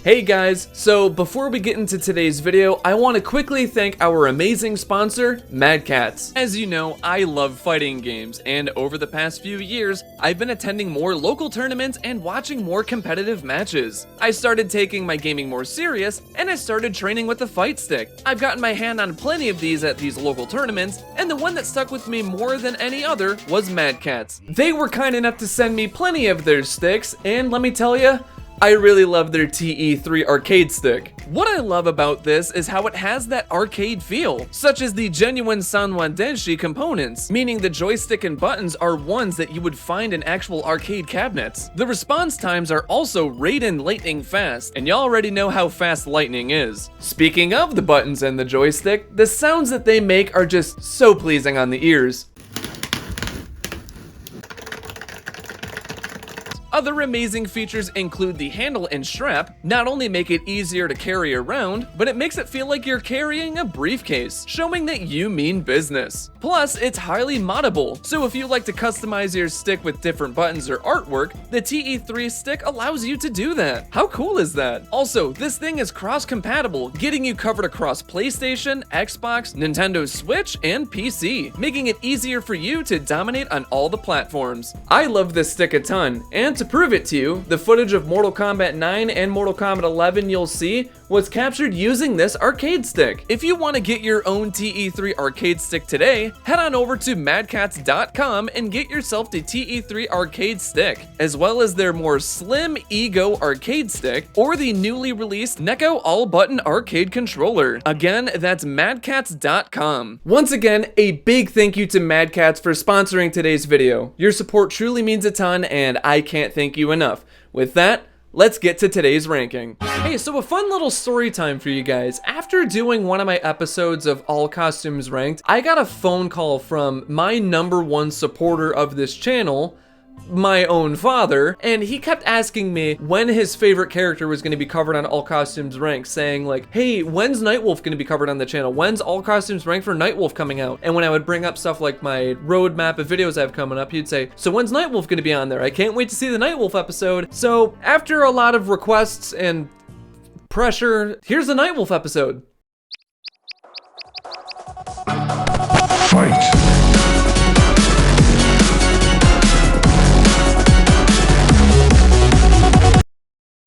Hey guys, so before we get into today's video, I want to quickly thank our amazing sponsor, MadCatz. As you know, I love fighting games, and over the past few years, I've been attending more local tournaments and watching more competitive matches. I started taking my gaming more serious, and I started training with the fight stick. I've gotten my hand on plenty of these at these local tournaments, and the one that stuck with me more than any other was MadCatz. They were kind enough to send me plenty of their sticks, and let me tell you, I really love their TE3 arcade stick. What I love about this is how it has that arcade feel, such as the genuine Sanwa Denshi components, meaning the joystick and buttons are ones that you would find in actual arcade cabinets. The response times are also Raiden lightning fast, and y'all already know how fast lightning is. Speaking of the buttons and the joystick, the sounds that they make are just so pleasing on the ears. Other amazing features include the handle and strap. Not only make it easier to carry around, but it makes it feel like you're carrying a briefcase, showing that you mean business. Plus, it's highly moddable, so if you like to customize your stick with different buttons or artwork, the TE3 stick allows you to do that. How cool is that? Also, this thing is cross-compatible, getting you covered across PlayStation, Xbox, Nintendo Switch, and PC, making it easier for you to dominate on all the platforms. I love this stick a ton, and to prove it to you, the footage of Mortal Kombat 9 and Mortal Kombat 11 you'll see was captured using this arcade stick. If you want to get your own TE3 arcade stick today, head on over to MadCatz.store and get yourself the TE3 arcade stick, as well as their more slim Ego arcade stick or the newly released Neko all-button arcade controller. Again, that's MadCatz.store. Once again, a big thank you to MadCatz for sponsoring today's video. Your support truly means a ton, and I can't thank you enough. With that, let's get to today's ranking. Hey, so a fun little story time for you guys. After doing one of my episodes of All Costumes Ranked, I got a phone call from my #1 supporter of this channel, my own father, and he kept asking me when his favorite character was going to be covered on All Costumes Ranked, saying like, hey, when's Nightwolf going to be covered on the channel? When's All Costumes Ranked for Nightwolf coming out? And when I would bring up stuff like my roadmap of videos I have coming up, he'd say, so when's Nightwolf going to be on there? I can't wait to see the Nightwolf episode. So after a lot of requests and pressure, here's the Nightwolf episode. Fight!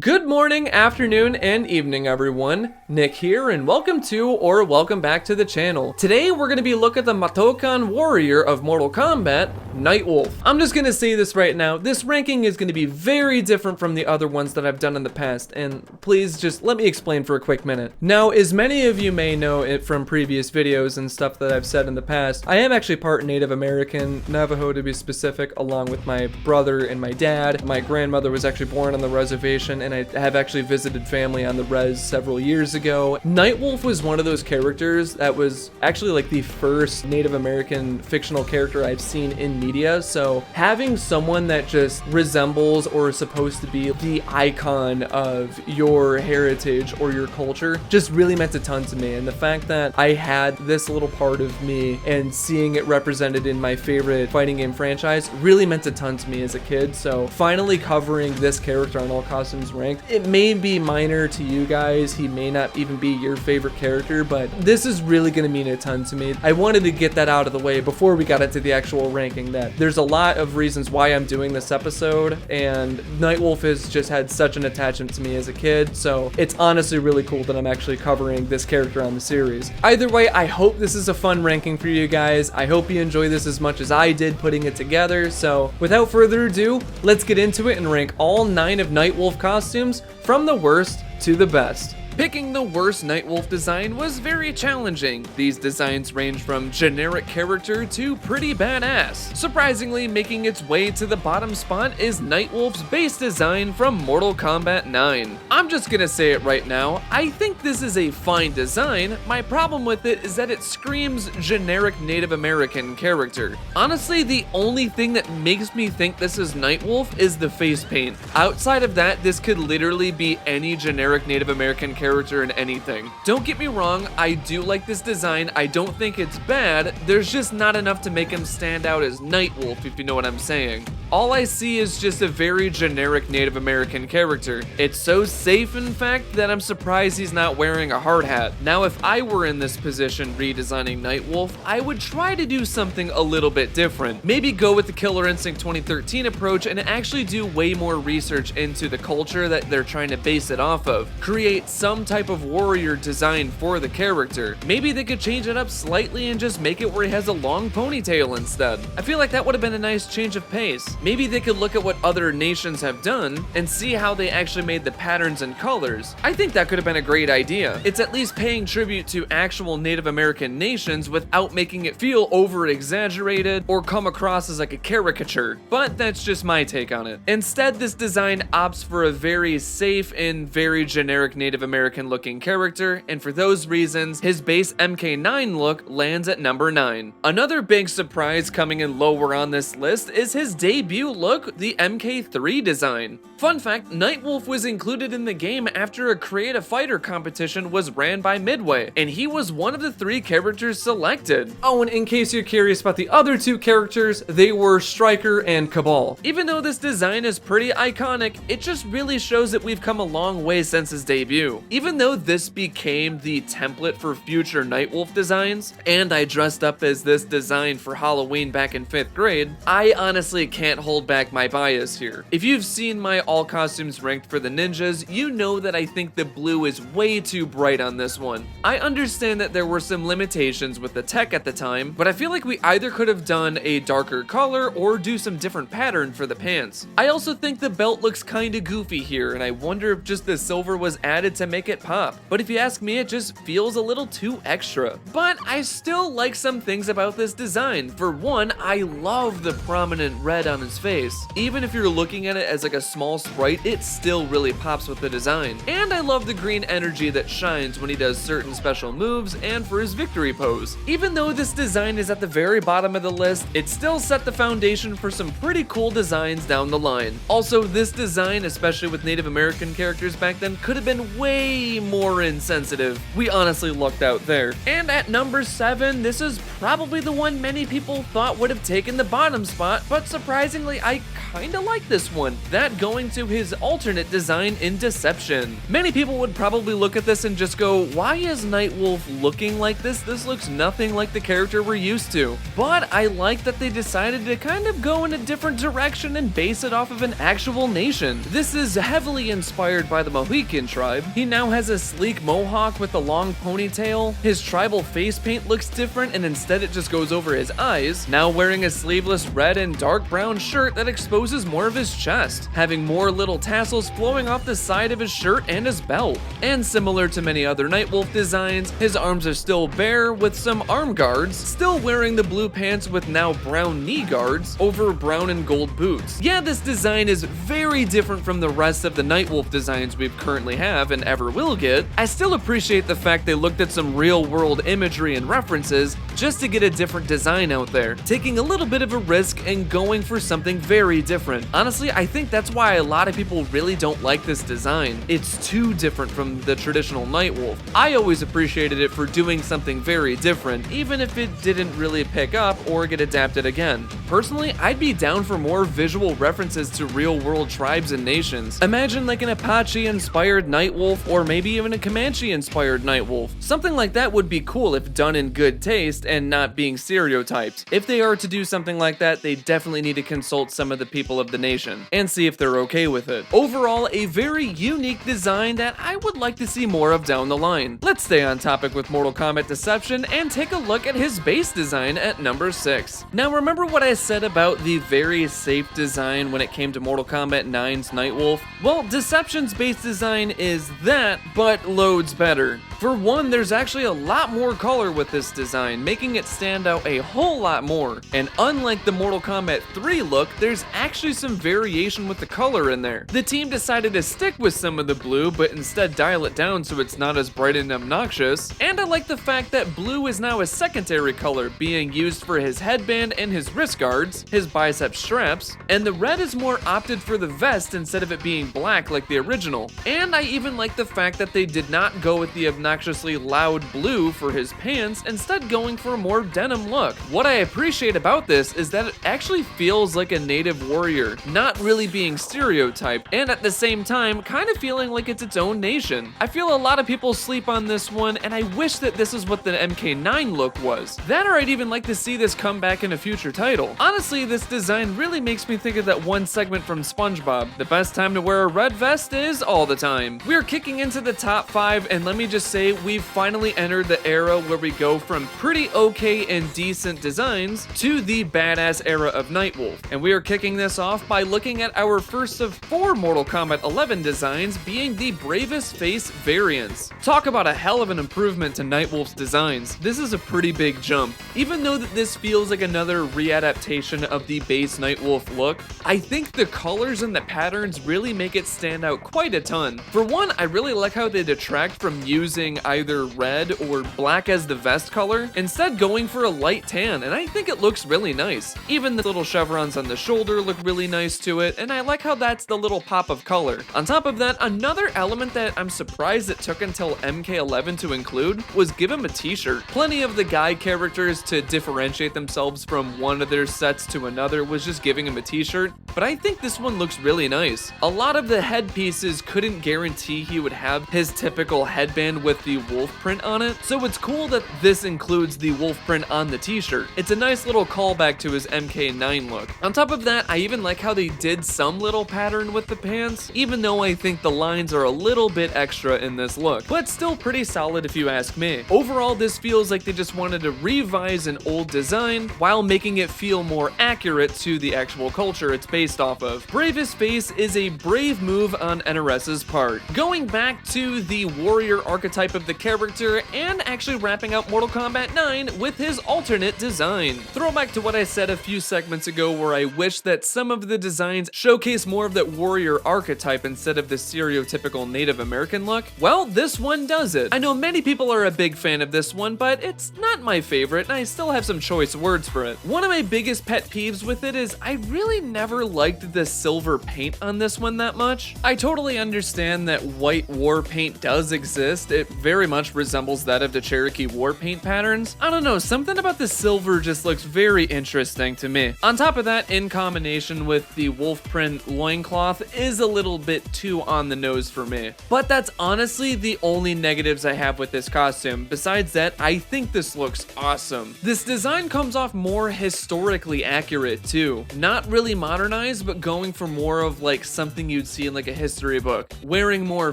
Good morning, afternoon, and evening, everyone. Nick here, and welcome to, or welcome back to the channel. Today, we're gonna be looking at the Matokan warrior of Mortal Kombat, Nightwolf. I'm just gonna say this right now, this ranking is gonna be very different from the other ones that I've done in the past, and please just let me explain for a quick minute. Now, as many of you may know it from previous videos and stuff that I've said in the past, I am actually part Native American, Navajo to be specific, along with my brother and my dad. My grandmother was actually born on the reservation, and I have actually visited family on the res several years ago. Nightwolf was one of those characters that was actually like the first Native American fictional character I've seen in media, so having someone that just resembles or is supposed to be the icon of your heritage or your culture just really meant a ton to me, and the fact that I had this little part of me and seeing it represented in my favorite fighting game franchise really meant a ton to me as a kid. So finally covering this character on All Costumes Ranked, it may be minor to you guys, he may not even be your favorite character, but this is really going to mean a ton to me. I wanted to get that out of the way before we got into the actual ranking, that there's a lot of reasons why I'm doing this episode, and Nightwolf has just had such an attachment to me as a kid, so it's honestly really cool that I'm actually covering this character on the series. Either way, I hope this is a fun ranking for you guys. I hope you enjoy this as much as I did putting it together, so without further ado, let's get into it and rank all 9 of Nightwolf costumes from the worst to the best. Picking the worst Nightwolf design was very challenging. These designs range from generic character to pretty badass. Surprisingly, making its way to the bottom spot is Nightwolf's base design from Mortal Kombat 9. I'm just gonna say it right now, I think this is a fine design. My problem with it is that it screams generic Native American character. Honestly, the only thing that makes me think this is Nightwolf is the face paint. Outside of that, this could literally be any generic Native American character in anything. Don't get me wrong, I do like this design, I don't think it's bad, there's just not enough to make him stand out as Nightwolf, if you know what I'm saying. all I see is just a very generic Native American character. It's so safe, in fact, that I'm surprised he's not wearing a hard hat. Now, if I were in this position redesigning Nightwolf, I would try to do something a little bit different. Maybe go with the Killer Instinct 2013 approach and actually do way more research into the culture that they're trying to base it off of. Create some type of warrior design for the character. Maybe they could change it up slightly and just make it where he has a long ponytail instead. I feel like that would have been a nice change of pace. Maybe they could look at what other nations have done and see how they actually made the patterns and colors. I think that could have been a great idea. It's at least paying tribute to actual Native American nations without making it feel over-exaggerated or come across as like a caricature. But that's just my take on it. Instead, this design opts for a very safe and very generic Native American looking character, and for those reasons, his base MK9 look lands at number 9. Another big surprise coming in lower on this list is his debut look, the MK3 design. Fun fact, Nightwolf was included in the game after a Create a Fighter competition was ran by Midway, and he was one of the 3 characters selected. Oh, and in case you're curious about the other 2 characters, they were Striker and Cabal. Even though this design is pretty iconic, it just really shows that we've come a long way since his debut. Even though this became the template for future Nightwolf designs, and I dressed up as this design for Halloween back in 5th grade, I honestly can't hold back my bias here. If you've seen my all costumes ranked for the ninjas, you know that I think the blue is way too bright on this one. I understand that there were some limitations with the tech at the time, but I feel like we either could have done a darker color or do some different pattern for the pants. I also think the belt looks kinda goofy here, and I wonder if just the silver was added to make it pop. But if you ask me, it just feels a little too extra. But I still like some things about this design. For one, I love the prominent red on his face. Even if you're looking at it as like a small sprite, it still really pops with the design. And I love the green energy that shines when he does certain special moves and for his victory pose. Even though this design is at the very bottom of the list, it still set the foundation for some pretty cool designs down the line. Also, this design, especially with Native American characters back then, could have been way more insensitive. We honestly lucked out there. And at number 7, this is probably the one many people thought would have taken the bottom spot, but surprisingly, I kinda like this one. That going to his alternate design in Deception. Many people would probably look at this and just go, why is Nightwolf looking like this? This looks nothing like the character we're used to. But I like that they decided to kind of go in a different direction and base it off of an actual nation. This is heavily inspired by the Mohican tribe. He now has a sleek mohawk with a long ponytail. His tribal face paint looks different, and instead it just goes over his eyes. Now wearing a sleeveless red and dark brown shirt that exposes more of his chest, having more little tassels flowing off the side of his shirt and his belt. And similar to many other Nightwolf designs, his arms are still bare with some arm guards, still wearing the blue pants with now brown knee guards over brown and gold boots. Yeah, this design is very different from the rest of the Nightwolf designs we currently have and ever will get. I still appreciate the fact they looked at some real world imagery and references just to get a different design out there, taking a little bit of a risk and going for something very different. Honestly, I think that's why a lot of people really don't like this design. It's too different from the traditional Nightwolf. I always appreciated it for doing something very different, even if it didn't really pick up or get adapted again. Personally, I'd be down for more visual references to real world tribes and nations. Imagine like an Apache inspired Nightwolf, or maybe even a Comanche inspired Nightwolf. Something like that would be cool if done in good taste and not being stereotyped. If they are to do something like that, they definitely need to consult some of the people of the nation and see if they're okay with it. Overall, a very unique design that I would like to see more of down the line. Let's stay on topic with Mortal Kombat Deception and take a look at his base design at number 6. Now remember what I said about the very safe design when it came to Mortal Kombat 9's Nightwolf? Well, Deception's base design is that, but loads better. For one, there's actually a lot more color with this design, making it stand out a whole lot more. And unlike the Mortal Kombat 3 look, there's actually some variation with the color in there. The team decided to stick with some of the blue, but instead dial it down so it's not as bright and obnoxious. And I like the fact that blue is now a secondary color, being used for his headband and his wrist guards, his bicep straps, and the red is more opted for the vest instead of it being black like the original. And I even like the fact that they did not go with the obnoxiously loud blue for his pants, instead going for a more denim look. What I appreciate about this is that it actually feels like a native warrior, not really being stereotyped, and at the same time, kind of feeling like it's its own nation. I feel a lot of people sleep on this one, and I wish that this is what the MK9 look was. That, or I'd even like to see this come back in a future title. Honestly, this design really makes me think of that one segment from SpongeBob. The best time to wear a red vest is all the time. We're kicking into the top 5, and let me just say, we've finally entered the era where we go from pretty okay and decent designs to the badass era of Nightwolf. And we are kicking this off by looking at our first of 4 Mortal Kombat 11 designs, being the Bravest Face variants. Talk about a hell of an improvement to Nightwolf's designs. This is a pretty big jump. Even though that this feels like another readaptation of the base Nightwolf look, I think the colors and the patterns really make it stand out quite a ton. For one, I really like how they detract from using either red or black as the vest color, instead going for a light tan, and I think it looks really nice. Even the little chevrons on the shoulder look really nice to it, and I like how that's the little pop of color. On top of that, another element that I'm surprised it took until MK11 to include was give him a t-shirt. Plenty of the guy characters to differentiate themselves from one of their sets to another was just giving him a t-shirt, but I think this one looks really nice. A lot of the headpieces couldn't guarantee he would have his typical headband with the wolf print on it, so it's cool that this includes the wolf print on the t-shirt. It's a nice little callback to his MK9 look. On top of that, I even like how they did some little pattern with the pants, even though I think the lines are a little bit extra in this look, but still pretty solid if you ask me. Overall, this feels like they just wanted to revise an old design while making it feel more accurate to the actual culture it's based off of. Bravest Face is a brave move on NRS's part, going back to the warrior archetype of the character and actually wrapping up Mortal Kombat 9 with his alternate design. Throwback to what I said a few segments ago where I wish that some of the designs showcase more of that warrior archetype instead of the stereotypical Native American look. Well, this one does it. I know many people are a big fan of this one, but it's not my favorite, and I still have some choice words for it. One of my biggest pet peeves with it is I really never liked the silver paint on this one that much. I totally understand that white war paint does exist. It very much resembles that of the Cherokee war paint patterns. I don't know, something about the silver just looks very interesting to me. On top of that, in combination with the wolf print loincloth is a little bit too on the nose for me. But that's honestly the only negatives I have with this costume. Besides that, I think this looks awesome. This design comes off more historically accurate too. Not really modernized, but going for more of like something you'd see in like a history book. Wearing more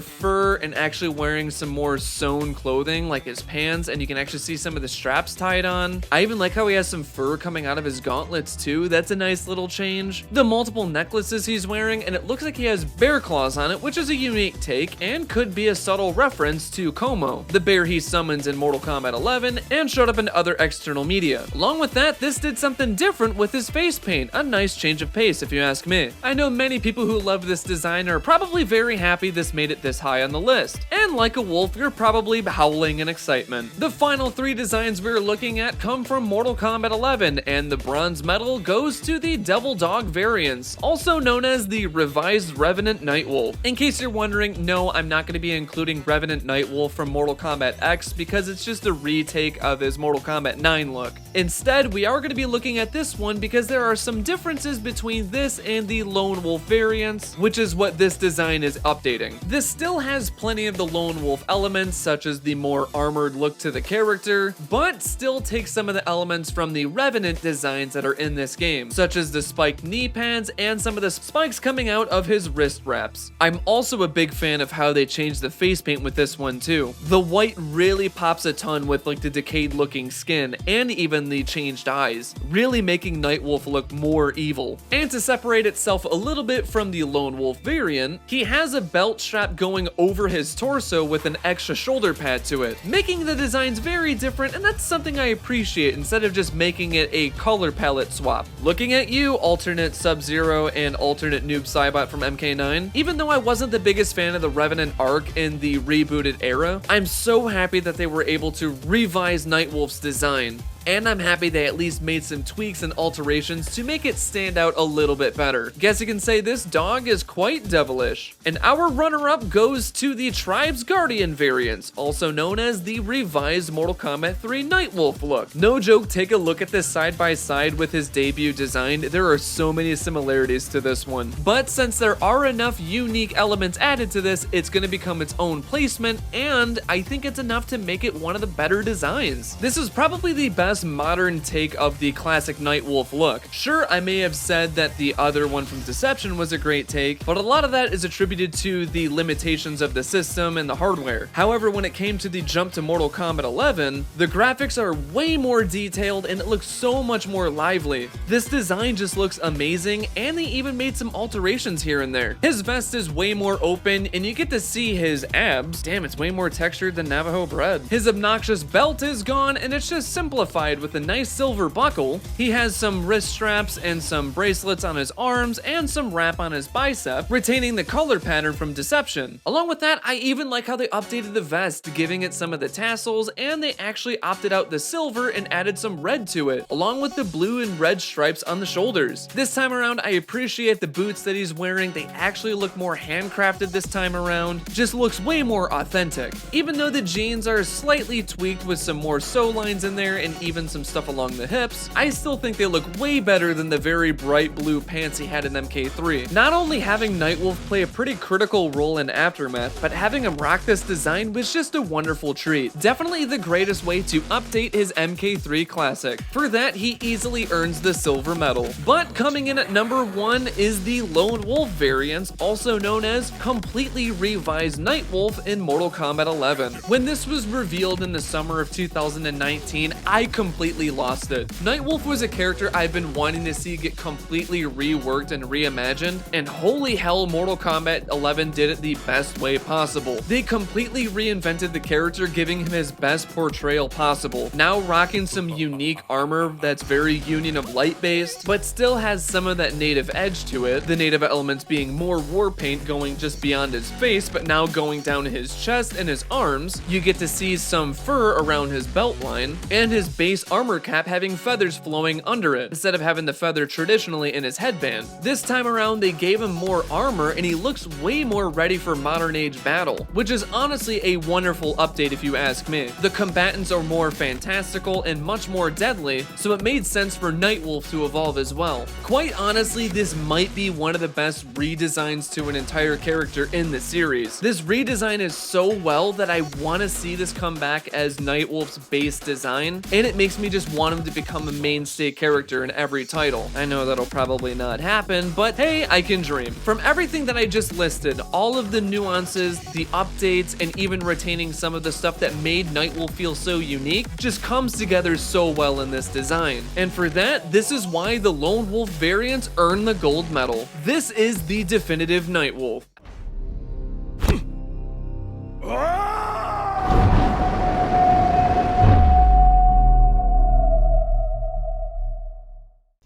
fur and actually wearing some more sewn clothing like his pants, and you can actually see some of the straps tied on. I even like how he has some fur coming out of his gauntlets too. That's a nice little change. The multiple necklaces he's wearing, and it looks like he has bear claws on it, which is a unique take and could be a subtle reference to Como, the bear he summons in Mortal Kombat 11 and showed up in other external media. Along with that, this did something different with his face paint. A nice change of pace if you ask me. I know many people who love this design are probably very happy this made it this high on the list, and like a wolf, you're probably howling in excitement. The final 3 designs we're looking at come from Mortal Kombat 11, and the bronze medal goes to the Devil Dog variants, also known as the revised Revenant Nightwolf. In case you're wondering, no, I'm not going to be including Revenant Nightwolf from Mortal Kombat X because it's just a retake of his Mortal Kombat 9 look. Instead, we are going to be looking at this one because there are some differences between this and the Lone Wolf variants, which is what this design is updating. This still has plenty of the Lone Wolf elements, such as the more armored look to the character, but still takes some of the elements from the Revenant designs that are in this game, such as the spiked knee pads and some of the spikes coming out of his wrist wraps. I'm also a big fan of how they changed the face paint with this one too. The white really pops a ton with like the decayed looking skin and even the changed eyes, really making Nightwolf look more evil. And to separate itself a little bit from the Lone Wolf variant, he has a belt strap going over his torso with an extra shoulder pad to it, making the designs very different, and that's something I appreciate instead of just making it a color palette swap. Looking at you, alternate Sub-Zero and alternate Noob Saibot from MK9, even though I wasn't the biggest fan of the Revenant arc in the rebooted era, I'm so happy that they were able to revise Nightwolf's design. and I'm happy they at least made some tweaks and alterations to make it stand out a little bit better. Guess you can say this dog is quite devilish. And our runner-up goes to the Tribe's Guardian variants, also known as the revised Mortal Kombat 3 Nightwolf look. No joke, take a look at this side by side with his debut design. There are so many similarities to this one. But since there are enough unique elements added to this, it's going to become its own placement, and I think it's enough to make it one of the better designs. This is probably the best modern take of the classic Nightwolf look. Sure, I may have said that the other one from Deception was a great take, but a lot of that is attributed to the limitations of the system and the hardware. However, when it came to the jump to Mortal Kombat 11, the graphics are way more detailed and it looks so much more lively. This design just looks amazing, and they even made some alterations here and there. His vest is way more open and you get to see his abs. Damn, it's way more textured than Navajo bread. His obnoxious belt is gone and it's just simplified with a nice silver buckle. He has some wrist straps and some bracelets on his arms and some wrap on his bicep, retaining the color pattern from Deception. Along with that, I even like how they updated the vest, giving it some of the tassels, and they actually opted out the silver and added some red to it, along with the blue and red stripes on the shoulders. This time around, I appreciate the boots that he's wearing. They actually look more handcrafted this time around. Just looks way more authentic. Even though the jeans are slightly tweaked with some more sew lines in there and even some stuff along the hips, I still think they look way better than the very bright blue pants he had in MK3. Not only having Nightwolf play a pretty critical role in Aftermath, but having him rock this design was just a wonderful treat. Definitely the greatest way to update his MK3 classic. For that, he easily earns the silver medal. But coming in at number 1 is the Lone Wolf variants, also known as completely revised Nightwolf in Mortal Kombat 11. When this was revealed in the summer of 2019, I completely lost it. Nightwolf was a character I've been wanting to see get completely reworked and reimagined, and holy hell, Mortal Kombat 11 did it the best way possible. They completely reinvented the character, giving him his best portrayal possible. Now rocking some unique armor that's very Union of Light based, but still has some of that native edge to it. The native elements being more war paint going just beyond his face, but now going down his chest and his arms. You get to see some fur around his belt line, and his base armor cap having feathers flowing under it, instead of having the feather traditionally in his headband. This time around, they gave him more armor, and he looks way more ready for modern age battle, which is honestly a wonderful update if you ask me. The combatants are more fantastical and much more deadly, so it made sense for Nightwolf to evolve as well. Quite honestly, this might be one of the best redesigns to an entire character in the series. This redesign is so well that I want to see this come back as Nightwolf's base design, and it makes me just want him to become a mainstay character in every title. I know that'll probably not happen, but hey, I can dream. From everything that I just listed, all of the nuances, the updates, and even retaining some of the stuff that made Nightwolf feel so unique just comes together so well in this design. And for that, this is why the Lone Wolf variants earn the gold medal. This is the definitive Nightwolf.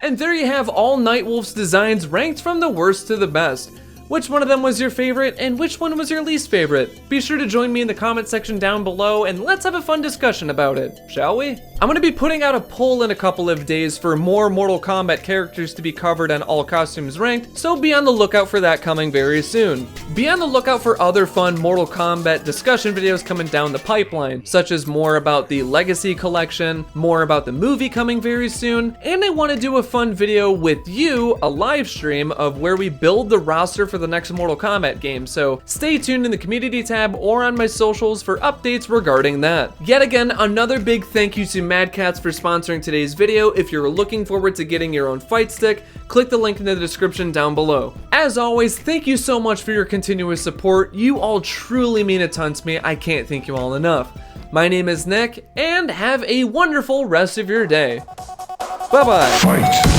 And there you have all Nightwolf's designs ranked from the worst to the best. Which one of them was your favorite, and which one was your least favorite? Be sure to join me in the comment section down below, and let's have a fun discussion about it, shall we? I'm going to be putting out a poll in a couple of days for more Mortal Kombat characters to be covered on All Costumes Ranked, so be on the lookout for that coming very soon. Be on the lookout for other fun Mortal Kombat discussion videos coming down the pipeline, such as more about the Legacy Collection, more about the movie coming very soon, and I want to do a fun video with you, a live stream of where we build the roster for the next Mortal Kombat game, so stay tuned in the community tab or on my socials for updates regarding that. Yet again, another big thank you to MadCatz for sponsoring today's video. If you're looking forward to getting your own fight stick, click the link in the description down below. As always, thank you so much for your continuous support. You all truly mean a ton to me. I can't thank you all enough. My name is Nick, and have a wonderful rest of your day. Bye-bye.